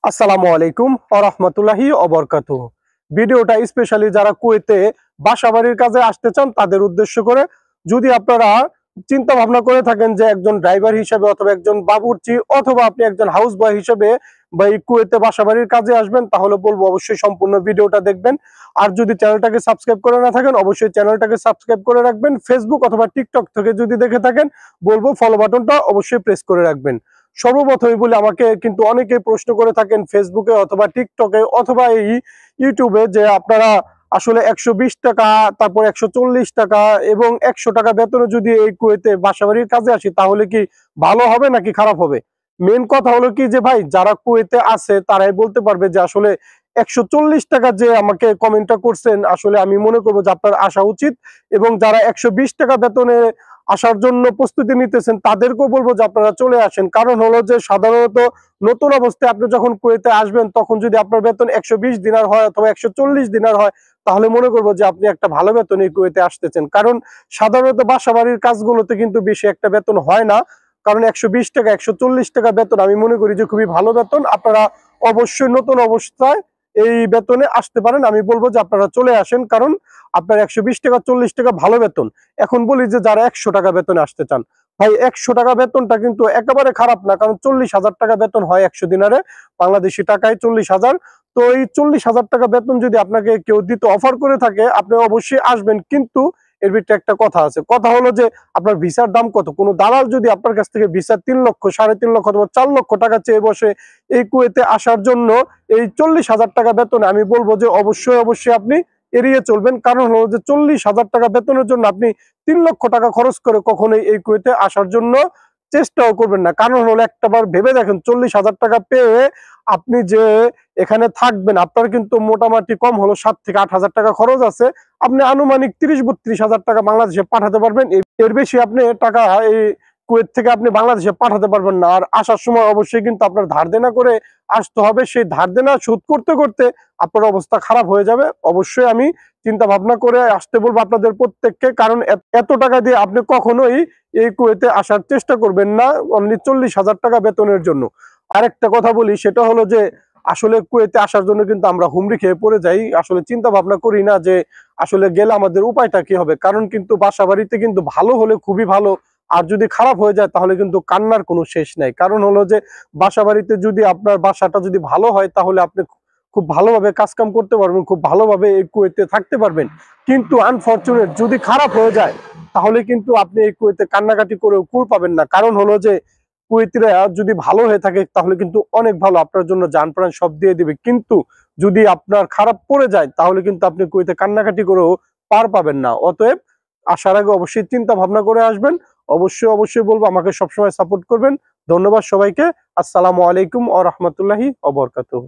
আসসালামু আলাইকুম ওয়া রাহমাতুল্লাহি ওয়া বারাকাতুহু। ভিডিওটা স্পেশালি যারা কুয়েতে বাসাবাড়ির কাজে আসতে চান তাদের উদ্দেশ্য করে। যদি আপনারা চিন্তা ভাবনা করে থাকেন যে একজন ড্রাইভার হিসেবে অথবা একজন বাবুর্চি অথবা আপনি একজন হাউস বয় হিসেবে বা এই কুয়েতে বাসাবাড়ির কাজে আসবেন, তাহলে বলবো অবশ্যই সম্পূর্ণ ভিডিওটা দেখবেন। আর যদি চ্যানেলটাকে সাবস্ক্রাইব করে না থাকেন অবশ্যই চ্যানেলটাকে সাবস্ক্রাইব করে রাখবেন। ফেসবুক অথবা টিকটক থেকে যদি দেখে থাকেন বলবো ফলো বাটনটা অবশ্যই প্রেস করে রাখবেন। সর্বপ্রথমই বলে, আমাকে কিন্তু অনেকে প্রশ্ন করে থাকেন ফেসবুকে অথবা টিকটকে অথবা এই ইউটিউবে যে আপনারা আসলে 120 টাকা, তারপর 140 টাকা এবং 100 টাকা বেতনে যদি এই কুয়েতে বাসাবাড়ির কাজে আসি তাহলে কি ভালো হবে নাকি খারাপ হবে। মেন কথা হলো কি যে ভাই, যারা কুয়েতে আছে তারাই বলতে পারবে যে আসলে 140 টাকা যে আমাকে কমেন্টটা করছেন, আসলে আমি মনে করবো যে আপনার আসা উচিত। এবং যারা 120 টাকা বেতনে আসার জন্য প্রস্তুতি নিতেছেন তাদেরকেও বলবো যে আপনারা চলে আসেন। কারণ হলো যে সাধারণত নতুন অবস্থায় আপনি যখন কুয়েতে আসবেন তখন যদি আপনার বেতন 120 দিনার হয় অথবা 140 দিনার হয়, তাহলে মনে করবো যে আপনি একটা ভালো বেতনে কুয়েতে আসতেছেন। কারণ সাধারণত বাসাবাড়ির কাজগুলোতে কিন্তু বেশি একটা বেতন হয় না। কারণ 120 টাকা 140 টাকা বেতন আমি মনে করি যে খুবই ভালো বেতন। আপনারা অবশ্যই নতুন অবস্থায় এই বেতনে আসতে পারেন। আমি বলবো যে আপনারা চলে আসেন, কারণ আপনার 120 টাকা 40 টাকা ভালো বেতন। এখন বলি যে যারা 100 টাকা বেতনে আসতে চান, ভাই 100 টাকা বেতনটা কিন্তু একেবারে খারাপ না। কারণ 40,000 টাকা বেতন হয় 100 দিনারে, বাংলাদেশি টাকায় 40,000। তো এই 40,000 টাকা বেতন যদি আপনাকে কেউ দিতে অফার করে থাকে, আপনি অবশ্যই আসবেন। কিন্তু এর ভিতরে একটা কথা আছে। কথা হলো যে আপনার ভিসার দাম কত। কোনো দালাল যদি আপনার কাছ থেকে ভিসা 3 লক্ষ, 3.5 লক্ষ অথবা 4 লক্ষ টাকা চেয়ে বসে এই কুয়েতে আসার জন্য এই 40,000 টাকা বেতনে, আমি বলবো যে অবশ্যই আপনি এড়িয়ে চলবেন। কারণ হলো যে 40,000 টাকা বেতনের জন্য আপনি 3 লক্ষ টাকা খরচ করে কখনোই এই কুয়েতে আসার জন্য চেষ্টাও করবেন না। কারণ হলো একটাবার ভেবে দেখেন, 40,000 টাকা পেয়ে আপনি যে এখানে থাকবেন, আপনার কিন্তু মোটামুটি কম হলো 7 থেকে 8,000 টাকা খরচ আছে। আপনি আনুমানিক 30-32,000 টাকা বাংলাদেশে পাঠাতে পারবেন। এর বেশি আপনি টাকা এই কুয়েত থেকে আপনি বাংলাদেশে পাঠাতে পারবেন না। আর আসার সময় অবশ্যই কিন্তু আপনার ধার দেনা করে আসতে হবে। সেই ধার দেনা শোধ করতে করতে আপনার অবস্থা খারাপ হয়ে যাবে। অবশ্যই আমি চিন্তা ভাবনা করে আসতে বলবো আপনাদের প্রত্যেককে। কারণ এত টাকা দিয়ে আপনি কখনোই এই কুয়েতে আসার চেষ্টা করবেন না অনলি 40,000 টাকা বেতনের জন্য। আরেকটা কথা বলি, সেটা হলো যে আসলে কুয়েতে আসার জন্য কিন্তু আমরা হুমড়ি খেয়ে পড়ে যাই। আসলে চিন্তা ভাবনা করি না যে আসলে গেলে আমাদের উপায়টা কি হবে। কারণ কিন্তু বাসা বাড়িতে কিন্তু ভালো হলে খুবই ভালো, আর যদি খারাপ হয়ে যায় তাহলে কিন্তু কান্নার কোনো শেষ নাই। কারণ হলো যে বাসা বাড়িতে যদি আপনার বাসাটা যদি ভালো হয় তাহলে আপনি খুব ভালোভাবে কাজকাম করতে পারবেন, খুব ভালোভাবে এই কুয়েতে থাকতে পারবেন। কিন্তু আনফরচুনেট যদি খারাপ হয়ে যায় তাহলে কিন্তু আপনি এই কুয়েতে কান্নাকাটি করেও কুল পাবেন না। কারণ হলো যে কুয়েতিরা যদি ভালো হয়ে থাকে তাহলে কিন্তু অনেক ভালো, আপনার জন্য জান প্রাণ সব দিয়ে দিবে। কিন্তু যদি আপনার খারাপ পড়ে যায় তাহলে কিন্তু আপনি কুয়েতে কান্নাকাটি করেও পার পাবেন না। অতএব আসার আগে অবশ্যই চিন্তা ভাবনা করে আসবেন। অবশ্যই বলবো আমাকে সবসময় সাপোর্ট করবেন। ধন্যবাদ সবাইকে। আসসালামু আলাইকুম ওয়া রাহমাতুল্লাহি ওয়া বারাকাতুহু।